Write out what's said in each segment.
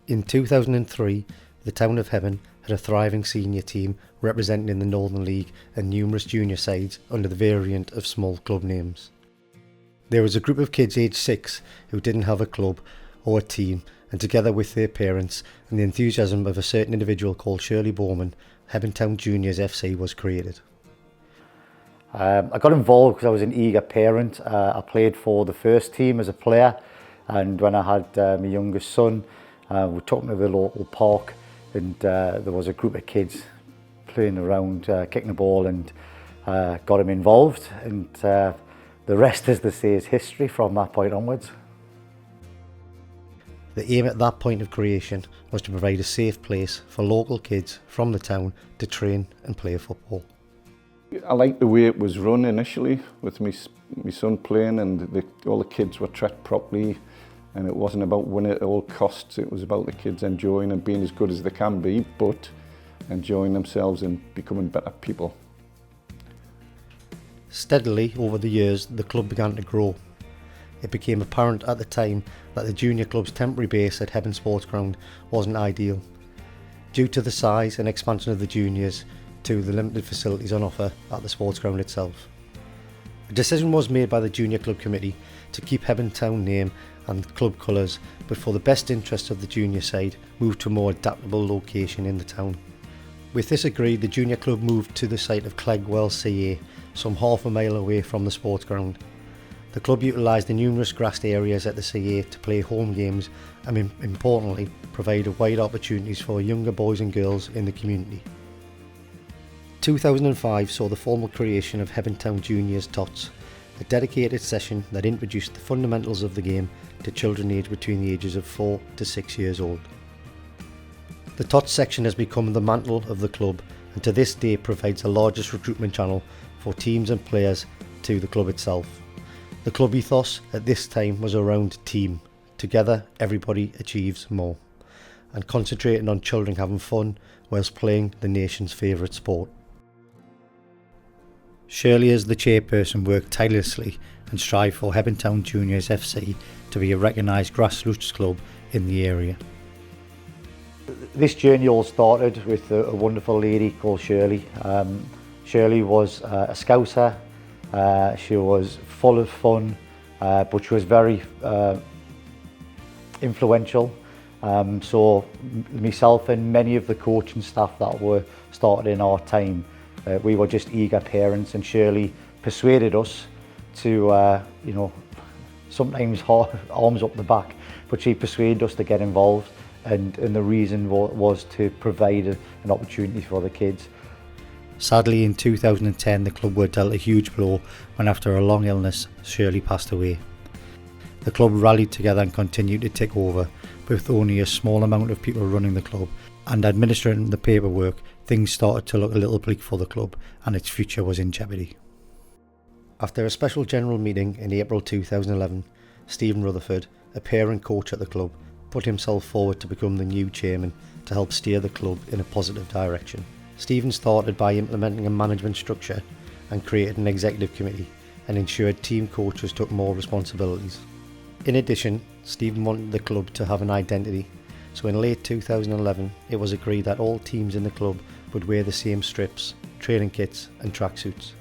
In 2003, the town of Hebburn had a thriving senior team representing the Northern League and numerous junior sides under the variant of small club names. There was a group of kids aged 6 who didn't have a club or a team, and together with their parents and the enthusiasm of a certain individual called Shirley Bowman, Hebburn Town Juniors FC was created. I got involved because I was an eager parent. I played for the first team as a player, and when I had my youngest son, we took him to the local park, and there was a group of kids playing around, kicking the ball, and got him involved, and the rest, as they say, is history from that point onwards. The aim at that point of creation was to provide a safe place for local kids from the town to train and play football. I liked the way it was run initially, with my son playing, and all the kids were treated properly, and it wasn't about winning at all costs. It was about the kids enjoying and being as good as they can be, but enjoying themselves and becoming better people. Steadily over the years, the club began to grow. It became apparent at the time that the junior club's temporary base at Hebburn Sports Ground wasn't ideal, due to the size and expansion of the juniors to the limited facilities on offer at the sports ground itself. A decision was made by the junior club committee to keep Hebburn Town name and club colours, but for the best interest of the junior side, moved to a more adaptable location in the town. With this agreed, the junior club moved to the site of Clegwell CA, some half a mile away from the sports ground. The club utilised the numerous grassed areas at the CA to play home games and, importantly, provided wide opportunities for younger boys and girls in the community. 2005 saw the formal creation of Hebburn Town Juniors TOTS, a dedicated session that introduced the fundamentals of the game to children aged between the ages of 4 to 6 years old. The TOTS section has become the mantle of the club, and to this day provides the largest recruitment channel for teams and players to the club itself. The club ethos at this time was around team. Together everybody achieves more, and concentrating on children having fun whilst playing the nation's favourite sport. Shirley, as the chairperson, worked tirelessly and strived for Hebburn Town Juniors FC to be a recognised grassroots club in the area. This journey all started with a wonderful lady called Shirley. Shirley was a Scouser. She was full of fun, but she was very influential. So myself and many of the coaching staff that were started in our time, we were just eager parents, and Shirley persuaded us to, sometimes arms up the back, but she persuaded us to get involved, and the reason was to provide an opportunity for the kids. Sadly, in 2010, the club were dealt a huge blow when, after a long illness, Shirley passed away. The club rallied together and continued to take over, with only a small amount of people running the club and administering the paperwork. Things started to look a little bleak for the club, and its future was in jeopardy. After a special general meeting in April 2011, Stephen Rutherford, a parent coach at the club, put himself forward to become the new chairman to help steer the club in a positive direction. Stephen started by implementing a management structure and created an executive committee and ensured team coaches took more responsibilities. In addition, Stephen wanted the club to have an identity, so in late 2011 it was agreed that all teams in the club would wear the same strips, training kits and tracksuits.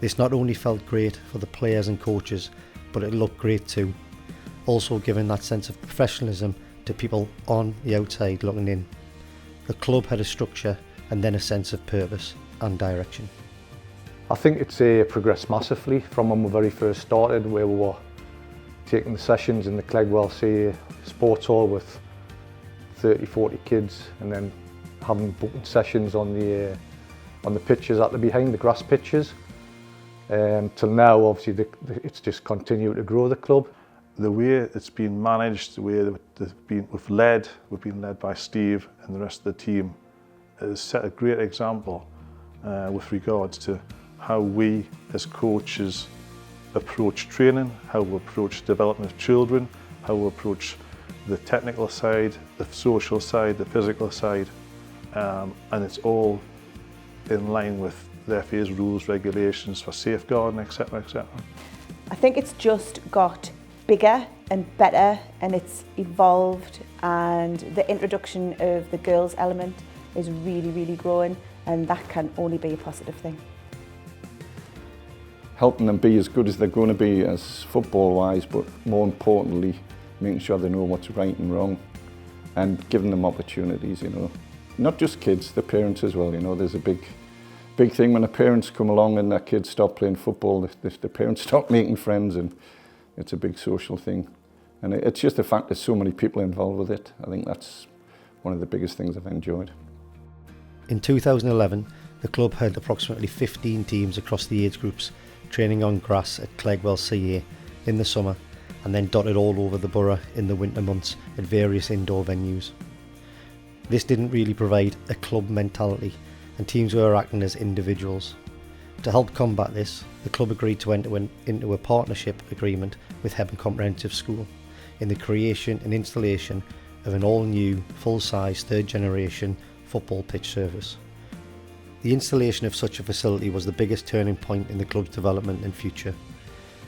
This not only felt great for the players and coaches, but it looked great too, also giving that sense of professionalism to people on the outside looking in. The club had a structure and then a sense of purpose and direction. I think it's progressed massively from when we very first started, where we were taking the sessions in the Clegwell CA Sports Hall with 30-40 kids, and then having booking sessions on the pitches at the behind, the grass pitches. Till now, obviously, it's just continued to grow the club. The way it's been managed, the way we've been led by Steve and the rest of the team, has set a great example with regards to how we as coaches approach training, how we approach development of children, how we approach the technical side, the social side, the physical side, and it's all in line with the FA's rules, regulations for safeguarding, etc., etc. I think it's just got bigger and better, and it's evolved, and the introduction of the girls element is really growing, and that can only be a positive thing. Helping them be as good as they're going to be as football wise, but more importantly making sure they know what's right and wrong and giving them opportunities, you know. Not just kids, the parents as well, you know. There's a big thing when the parents come along and their kids stop playing football, the parents stop making friends, and it's a big social thing. And it's just the fact there's so many people involved with it. I think that's one of the biggest things I've enjoyed. In 2011, the club had approximately 15 teams across the age groups training on grass at Clegwell CA in the summer, and then dotted all over the borough in the winter months at various indoor venues. This didn't really provide a club mentality, and teams were acting as individuals. To help combat this, the club agreed to enter into a partnership agreement with Hebburn Comprehensive School in the creation and installation of an all-new, full-size, third-generation football pitch service. The installation of such a facility was the biggest turning point in the club's development and future.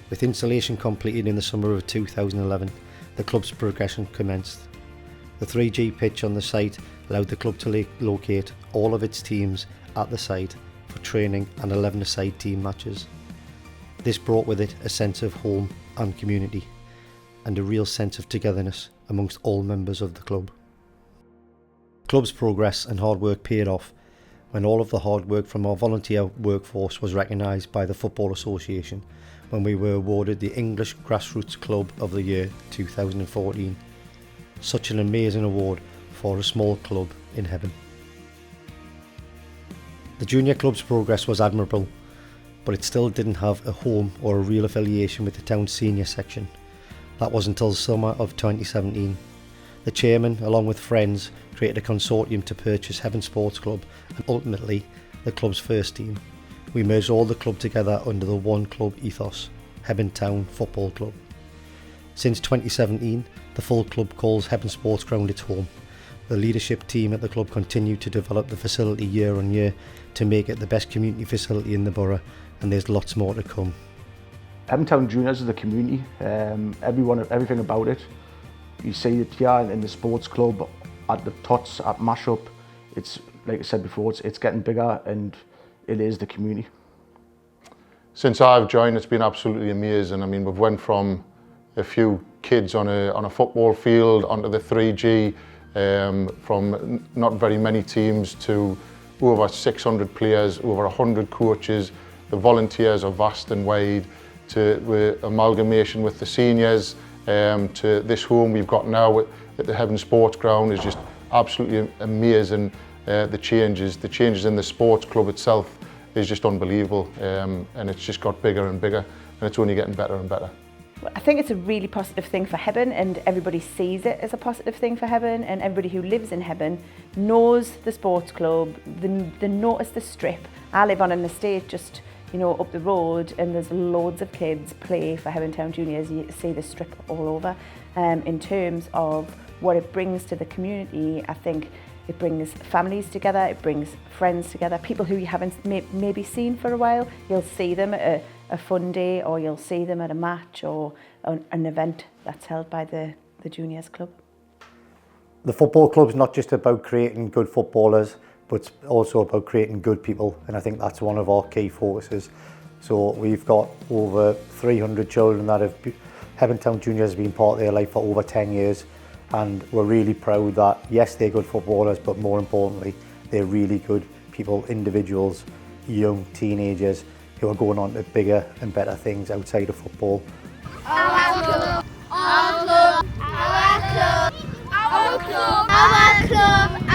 With installation completed in the summer of 2011, the club's progression commenced. The 3G pitch on the site allowed the club to locate all of its teams at the site for training and 11-a-side team matches. This brought with it a sense of home and community, and a real sense of togetherness amongst all members of the club. The club's progress and hard work paid off when all of the hard work from our volunteer workforce was recognised by the Football Association when we were awarded the English Grassroots Club of the Year 2014. Such an amazing award for a small club in Hebburn. The junior club's progress was admirable, but it still didn't have a home or a real affiliation with the town's senior section. That was until the summer of 2017. The chairman, along with friends, created a consortium to purchase Hebburn Sports Club and ultimately the club's first team. We merged all the club together under the one club ethos, Hebburn Town Football Club. Since 2017, the full club calls Hebburn Sports Ground its home. The leadership team at the club continued to develop the facility year on year to make it the best community facility in the borough, and there's lots more to come. Hebburn Town Juniors is the community, everything about it. You see it here in the sports club, at the Tots, at Mashup. It's, like I said before, it's getting bigger, and it is the community. Since I've joined, it's been absolutely amazing. I mean, we've went from a few kids on a football field onto the 3G, from not very many teams to over 600 players, over 100 coaches. The volunteers are vast and wide, to amalgamation with the seniors, to this home we've got now at the Hebburn Sports Ground is just absolutely amazing. The changes in the sports club itself is just unbelievable, and it's just got bigger and bigger, and it's only getting better and better. I think it's a really positive thing for Hebburn, and everybody sees it as a positive thing for Hebburn, and everybody who lives in Hebburn knows the sports club, they notice the strip. I live on an estate just up the road, and there's loads of kids play for Hebburn Town Juniors. You see the strip all over. In terms of what it brings to the community, I think it brings families together, it brings friends together, people who you haven't maybe seen for a while. You'll see them at a fun day, or you'll see them at a match or an event that's held by the Juniors Club. The football club's not just about creating good footballers, but it's also about creating good people, and I think that's one of our key focuses. So we've got over 300 children that have Hebburn Town Juniors has been part of their life for over 10 years, and we're really proud that yes, they're good footballers, but more importantly, they're really good people, individuals, young teenagers who are going on to bigger and better things outside of football. Our club, our club, our club, our club, our club.